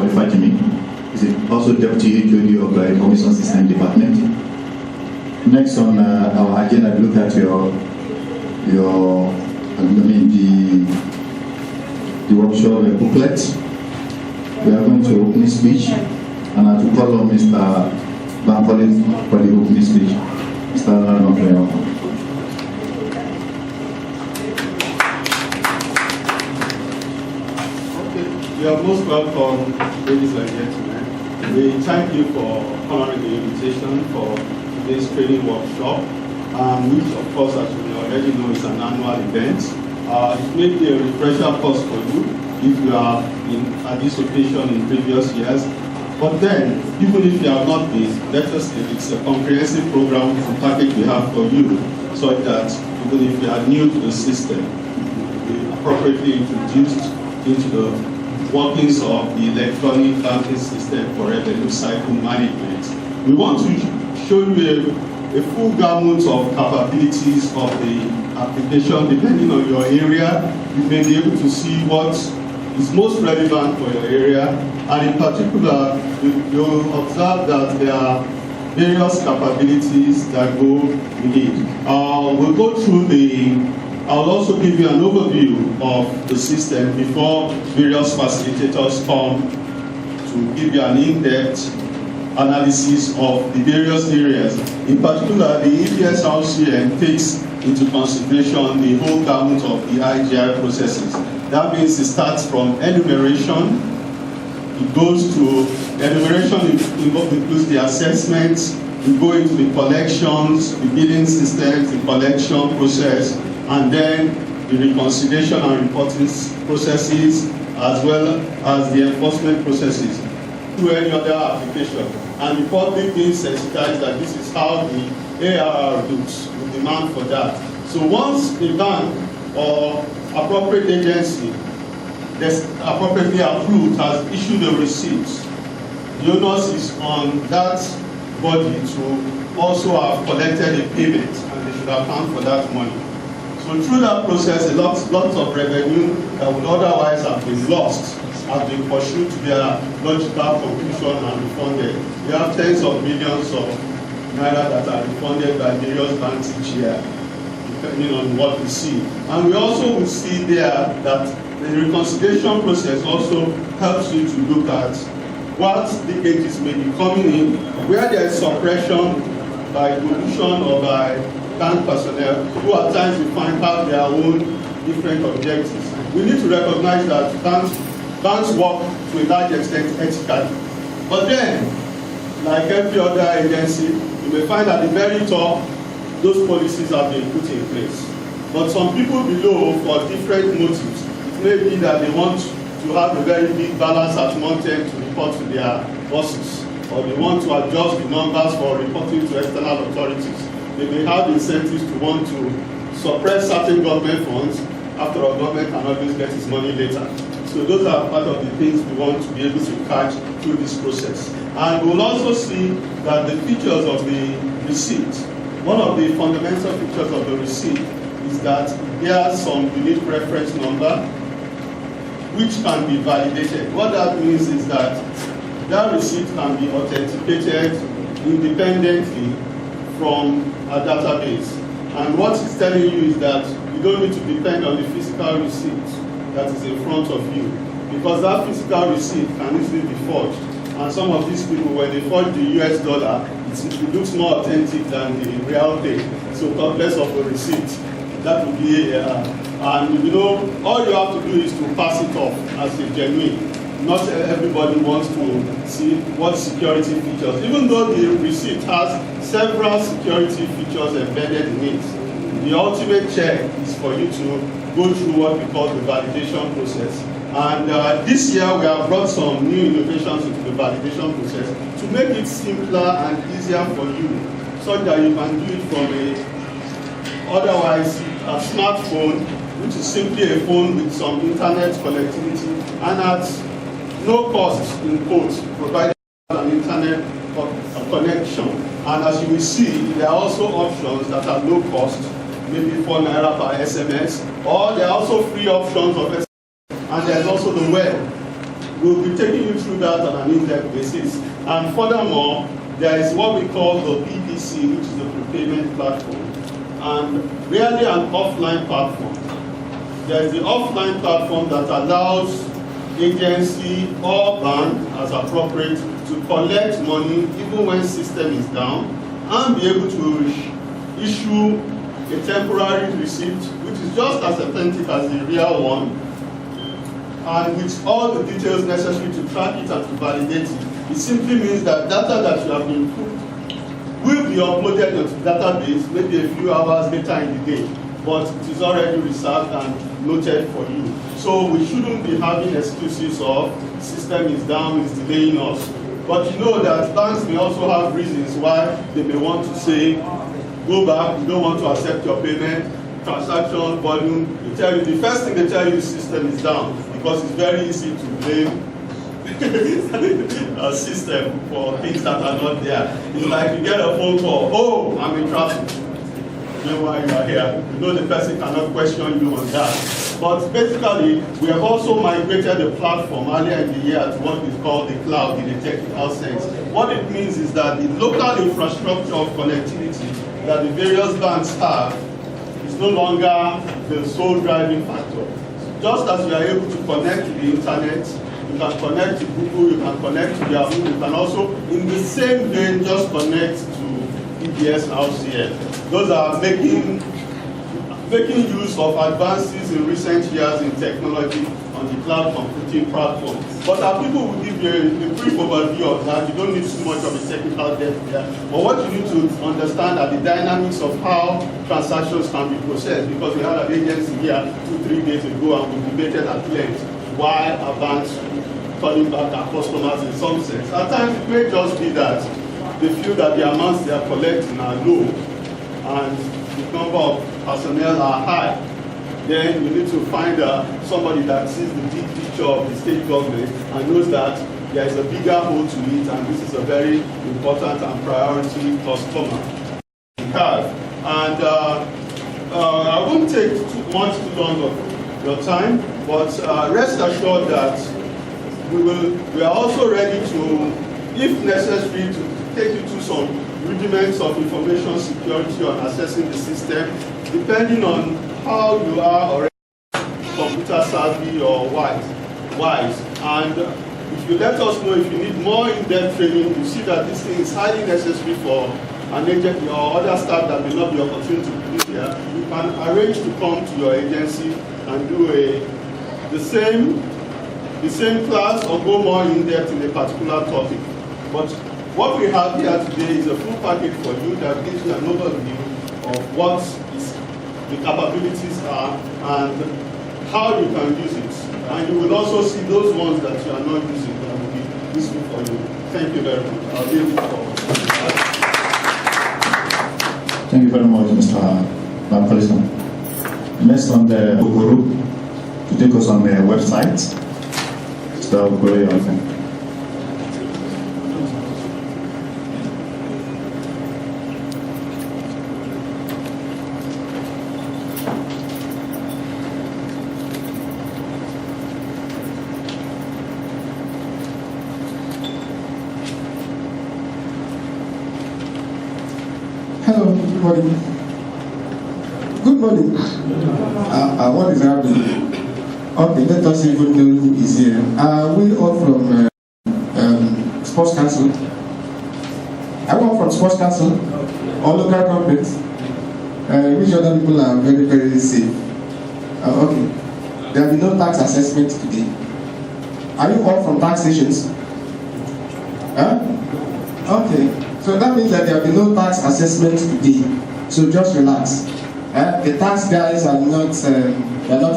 Fajimi. He's also Deputy HOD of the Information System Department. Next on our agenda, we look at the workshop booklet. We are going to opening speech, and I will call on Mr. Bankole for the opening speech. Mr. Bankole. You are most welcome, ladies and gentlemen. We thank you for honoring the invitation for today's training workshop, which of course, as you already know, is an annual event. It may be a refresher course for you if you have been at this occasion in previous years. But then, even if you have not been, let us say it's a comprehensive program and package we have for you, so that even if you are new to the system, you will be appropriately introduced into the workings of the electronic banking system for revenue cycle management. We want to show you a full gamut of capabilities of the application. Depending on your area, you may be able to see what is most relevant for your area, and in particular, you'll observe that there are various capabilities that go with it. We'll go through I'll also give you an overview of the system before various facilitators come to give you an in-depth analysis of the various areas. In particular, the EBS-RCM takes into consideration the whole gamut of the IGI processes. That means it starts from enumeration, it goes to enumeration, includes the assessments, we go into the collections, the billing systems, the collection process, and then the reconciliation and reporting processes, as well as the enforcement processes to any other application. And the public being sensitized that this is how the ARR looks, the demand for that. So once a bank or appropriate agency that's appropriately approved has issued a receipt, the onus is on that body to also have collected a payment, and they should account for that money. So through that process, lots of revenue that would otherwise have been lost have been pursued to their logical conclusion and refunded. We have tens of millions of naira that are refunded by various banks each year, depending on what we see. And we also will see there that the reconciliation process also helps you to look at what leakages may be coming in, where there is suppression by pollution or by bank personnel, who at times we find have their own different objectives. We need to recognize that banks work to a large extent ethically. But then, like every other agency, you may find at the very top, those policies have been put in place. But some people below, for different motives, it may be that they want to have a very big balance at month end to report to their bosses, or they want to adjust the numbers for reporting to external authorities. They may have incentives to want to suppress certain government funds. After all, government can always get its money later. So those are part of the things we want to be able to catch through this process. And we'll also see that the features of the receipt, one of the fundamental features of the receipt is that there are some unique reference number which can be validated. What that means is that that receipt can be authenticated independently from a database. And what it's telling you is that you don't need to depend on the physical receipt that is in front of you, because that physical receipt can easily be forged. And some of these people, when they forge the US dollar, it looks more authentic than the real thing. So talk less of a receipt. That would be and you know, all you have to do is to pass it off as a genuine. Not everybody wants to see what security features, even though the receipt has several security features embedded in it. The ultimate check is for you to go through what we call the validation process. And this year we have brought some new innovations into the validation process to make it simpler and easier for you, so that you can do it from otherwise a smartphone, which is simply a phone with some internet connectivity, and at no cost, in quotes, provided an internet connection. And as you will see, there are also options that are low cost, maybe 4 naira per SMS, or there are also free options of SMS, and there's also the web. We'll be taking you through that on an in-depth basis. And furthermore, there is what we call the PPC, which is the prepayment platform, and really an offline platform. There is the offline platform that allows agency or bank, as appropriate, to collect money even when system is down and be able to issue a temporary receipt, which is just as authentic as the real one, and with all the details necessary to track it and to validate it. It simply means that data that you have been put will be uploaded into the database maybe a few hours later in the day, but it is already reserved and noted for you. So we shouldn't be having excuses of system is down, is delaying us. But you know that banks may also have reasons why they may want to say, go back, we don't want to accept your payment, transaction volume. They tell you, the first thing they tell you is system is down, because it's very easy to blame a system for things that are not there. It's like you get a phone call, oh, I'm in traffic. You know why you are here. You know the person cannot question you on that. But basically, we have also migrated the platform earlier in the year to what is called the cloud in a technical sense. What it means is that the local infrastructure of connectivity that the various banks have is no longer the sole driving factor. Just as you are able to connect to the internet, you can connect to Google, you can connect to Yahoo, you can also, in the same vein, just connect to EBS-RCM. Those are making use of advances in recent years in technology on the cloud computing platform. But our people will give you a brief overview of that. You don't need too much of a technical depth there. But what you need to understand are the dynamics of how transactions can be processed, because we had an agency here 2-3 days ago and we debated at length why are banks calling back our customers in some sense. At times it may just be that they feel that the amounts they are collecting are low and the number of personnel are high. Then you need to find somebody that sees the big picture of the state government and knows that there is a bigger whole to it, and this is a very important and priority customer. And I won't take too long of your time, but rest assured that we are also ready to, if necessary, to take you to some rudiments of information security on assessing the system, depending on how you are already computer savvy or wise. And if you let us know if you need more in-depth training, you see that this thing is highly necessary for an agent or other staff that may not be opportune to be here, you can arrange to come to your agency and do the same class or go more in-depth in a particular topic. But what we have here today is a full package for you that gives you an overview of what the capabilities are and how you can use it. And you will also see those ones that you are not using that will be useful for you. Thank you very much. I'll leave it forward. Thank you very much, Mr. Policeman. Next on the Okoro to take us on the website. Mr. Okoro, you're welcome. Hello, good morning. Good morning. What is happening? Okay, let us even know who is here. We all from Sports Council. I work from Sports Council, all local governments, which other people are very, very safe. Okay, there will be no tax assessment today. Are you all from tax stations? Okay. So that means that there will be no tax assessment today. So just relax. The tax guys are not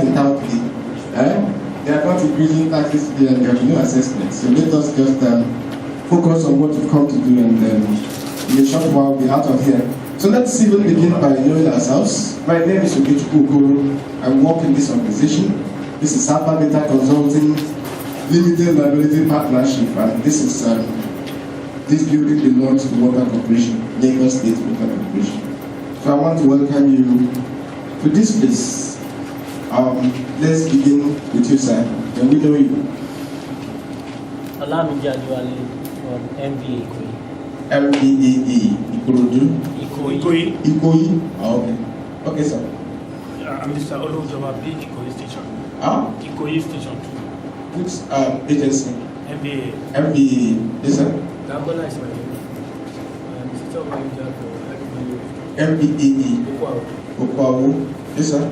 in town today. They are not increasing taxes today, and there will be no assessment. So let us just focus on what we've come to do, and in a short while we'll be out of here. So let's even begin by knowing ourselves. My name is Okechukwu Okoro. I work in this organization. This is Alpha Beta Consulting Limited Liability Partnership, and this is this building belongs to Water Corporation, Lagos State Water Corporation. So I want to welcome you to this place. Let's begin with you, sir. Can we know you? Olamide Adewale from MBA Ikoyi. MDAs, Ikorodu? Ikoyi. Oh, okay. Okay, sir. I'm Mr. Olojoba B. Ikoyi Station. Huh? Ikoyi Station 2. Which agency? MBA. MBA. Yes, sir. Dambola is my name. I'm Mr. Manager for MBA. Okwawo. Yes, sir.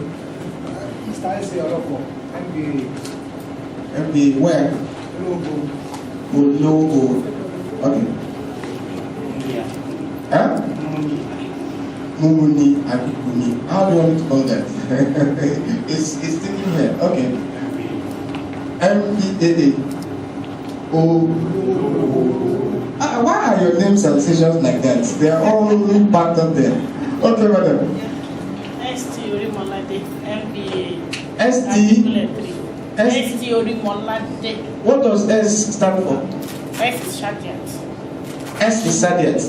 Mr. S.A. Oloko, MBA. MBA where? Logo. Okay. Huh? Mumuni Akikuni. How do you want me to call that? it's sticking here. Okay. MBA. Why are your names and stations like that? They are all packed up there. Okay, madam. ST Orimolade, MBA. ST. ST Orimolade. What does S stand for? S Shadiat. S is Sadiat.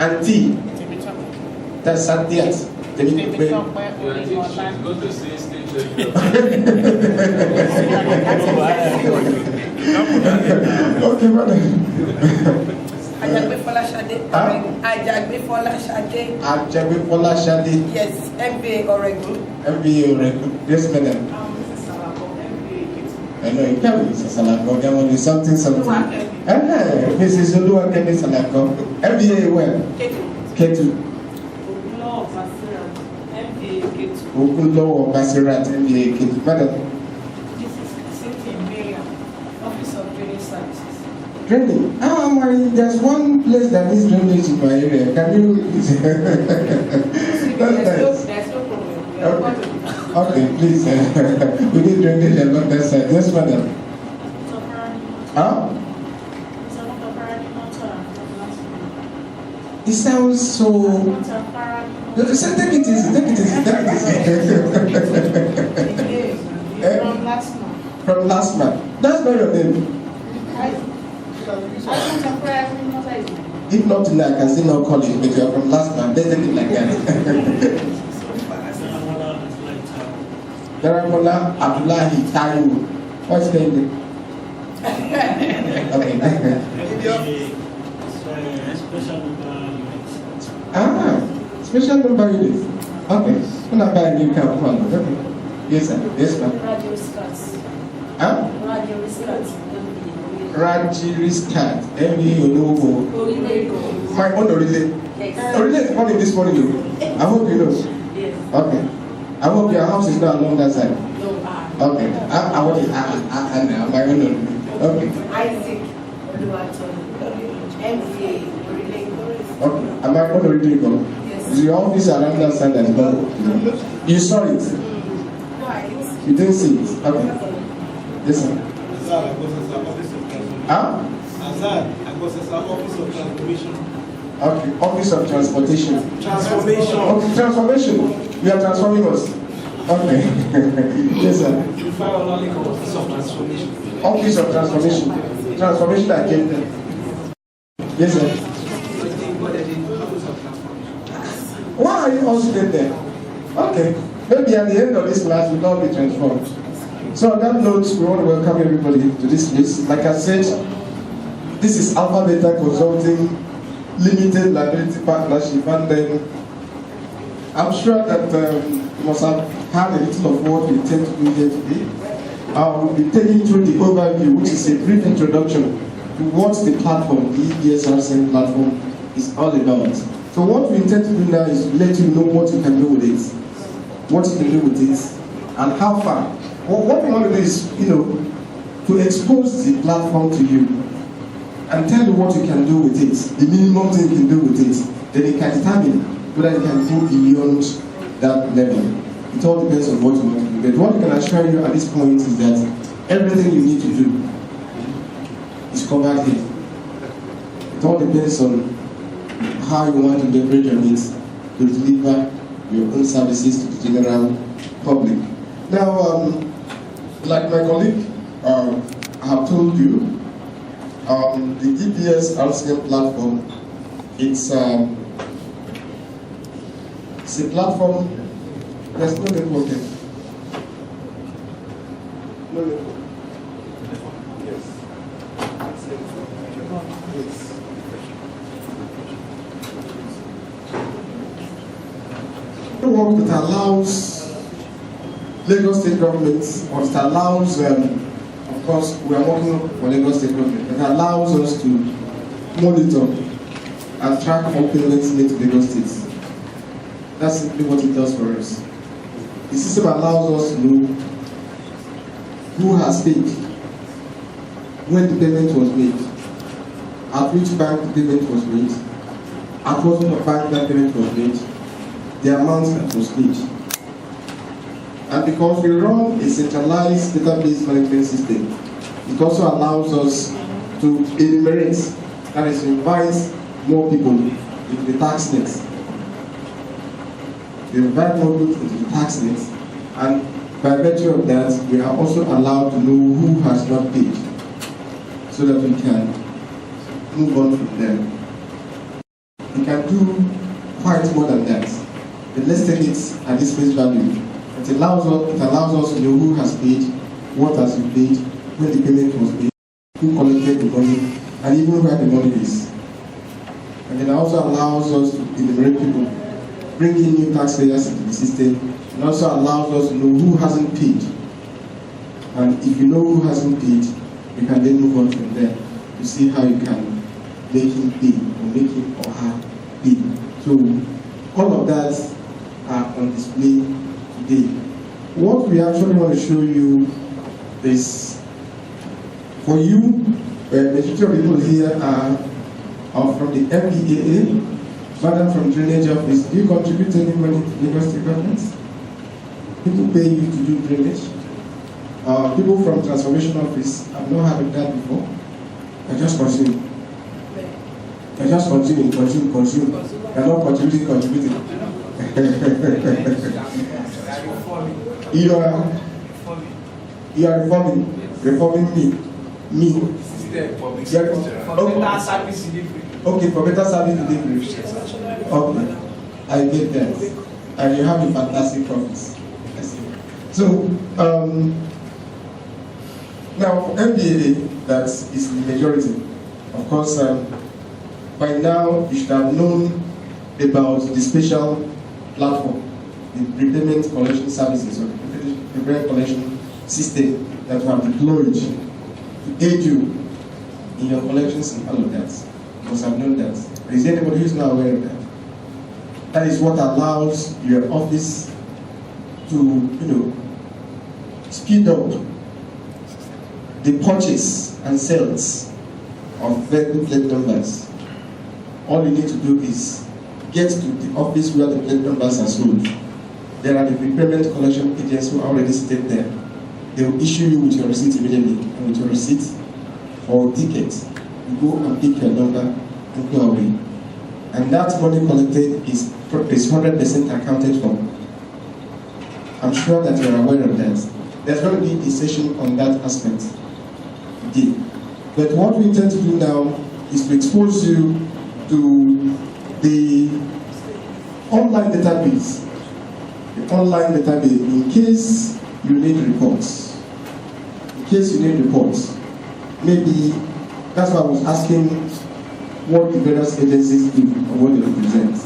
And T. That's Sadiat. Temitope Orimolade. Go to say stage Okay, madam. Ajagbe Folashade. Ajagbe Folashade. Ajagbe Folashade. Yes, MBA Oregon. MBA Oregon. Yes, madam. Mrs. Salako, MBA Ketu. I know you can't be Mrs. Salako. There will be something. Mrs. Oluwakemi Salako. MBA where? Ketu. Okulo of Basirat, MBA Ketu. Madam. This is Cynthia Maria, Office of Training Services. Training. There's one place that needs drainage in my area. Can you? That's nice. There's no problem. Okay, please. We need drainage along that side. Yes, madam. Huh? It sounds so. Take it easy. From last month. From last month. That's not your name. If not tonight, I can still not call you, but you are from last month. Let's take it like that. Daramola Abdullahi Tayu. What's the name? Okay. Special number unit. Special number unit. Okay. When I buy a new car, okay. Yes, sir. Yes, ma'am. Radio Scouts. Radio Scouts. Rajiristat. MBA Ologo. My own Orile. Orile is born in this morning. I hope you know. Yes. Okay. I hope your house is not along that side. No, Okay. I want it. My own Orile. Okay. Isaac Oluwaton, MBA Okay. Am I going to read it? Yes. Is your office around that side as well? You saw it? No, I didn't. You didn't see it? Okay. Listen. Huh? Azad, I was a Office of Transformation. Okay. Office of Transportation. Transformation. Okay, transformation. You are transforming us. Okay. Yes, sir. Office of Transformation. Office of Transformation. Transformation agenda. Yes, sir. Why are you all sitting there? Okay. Maybe at the end of this class, we'll all be transformed. So on that note, we want to welcome everybody to this list. Like I said, this is Alpha Beta Consulting Limited Liability Partnership, and then I'm sure that you must have had a little of what we intend to do here today. We'll be taking through the overview, which is a brief introduction to what the platform, the EBS-RCM platform, is all about. So what we intend to do now is to let you know what you can do with it, and how far. What we want to do is, to expose the platform to you and tell you what you can do with it, the minimum thing you can do with it. Then you can determine whether you can go beyond that level. It all depends on what you want to do. But what I can assure you at this point is that everything you need to do is covered here. It all depends on how you want to leverage on it to deliver your own services to the general public. Now, like my colleague I have told you, the EBS-RCM platform, it's a platform. There's no network here. No network. Yes. framework that allows Lagos State government, or that allows, of course, we are working for Lagos State government, that allows us to monitor and track all payments made to Lagos State. That's simply what it does for us. The system allows us to know who has paid, when the payment was made, at which bank the payment was made, at what bank that payment was made, the amount that was paid. And because we run a centralized database management system, it also allows us to enumerate, that is, invite more people into the tax net. We invite more people into the tax net, and by virtue of that, we are also allowed to know who has not paid, so that we can move on from them. We can do quite more than that. But let's take it at this face value. It allows us to know who has paid, what has been paid, when the payment was made, who collected the money, and even where the money is. And it also allows us to enumerate people, bring in new taxpayers into the system, and also allows us to know who hasn't paid. And if you know who hasn't paid, you can then move on from there to see how you can make him pay, or make him or her pay. So all of that are on display today. What we actually want to show you is, for you, the majority of people here are from the MDAs, rather from drainage office. Do you contribute any money to Lagos State government? People pay you to do drainage. People from transformation office, I've not heard of that before. I just consume. I just consume. You're not contributing. You are reforming me. Okay, for better service delivery. Okay, I get that. And you have a fantastic profits. So, now for MDA, that is the majority. Of course, by now you should have known about the special platform, the prepayment collection services, or the prepayment collection system that we have deployed to aid you in your collections and all of that. You must have known that. Is there anybody who is not aware of that? That is what allows your office to, speed up the purchase and sales of vehicle plate numbers. All you need to do is get to the office where the plate numbers are sold. There are the prepayment collection agents who are already seated there. They will issue you with your receipt immediately, and with your receipt or ticket, you go and pick your number and go away. And that money collected is 100% accounted for. I'm sure that you are aware of that. There's going to be a session on that aspect today. But what we intend to do now is to expose you to the online database. The online database, in case you need reports. In case you need reports. Maybe that's why I was asking what the various agencies do and what they represent.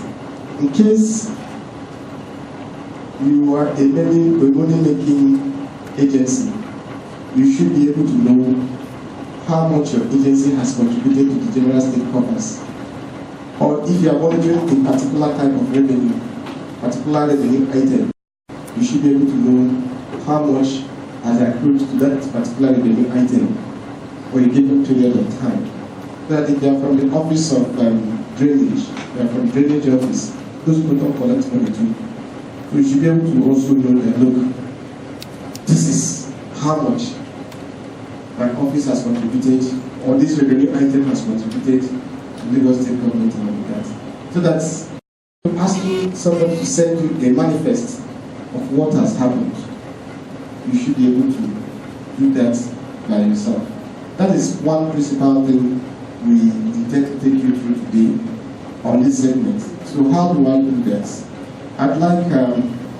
In case you are a money-making agency, you should be able to know how much your agency has contributed to the general state coffers. Or if you are monitoring a particular type of revenue, particular revenue item, you should be able to know how much has accrued to that particular revenue item for a given period of time. So that if they are from the office of drainage, they are from the drainage office, those people don't collect money too. So you should be able to also know that, look, this is how much my office has contributed, or this revenue item has contributed to Lagos State government and all that. So that's asking someone to send you a manifest of what has happened. You should be able to do that by yourself. That is one principal thing we intend to take you through today on this segment. So how do I do that? I'd like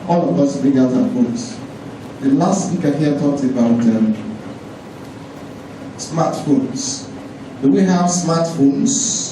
all of us to bring out our phones. The last speaker here talked about smartphones. Do we have smartphones?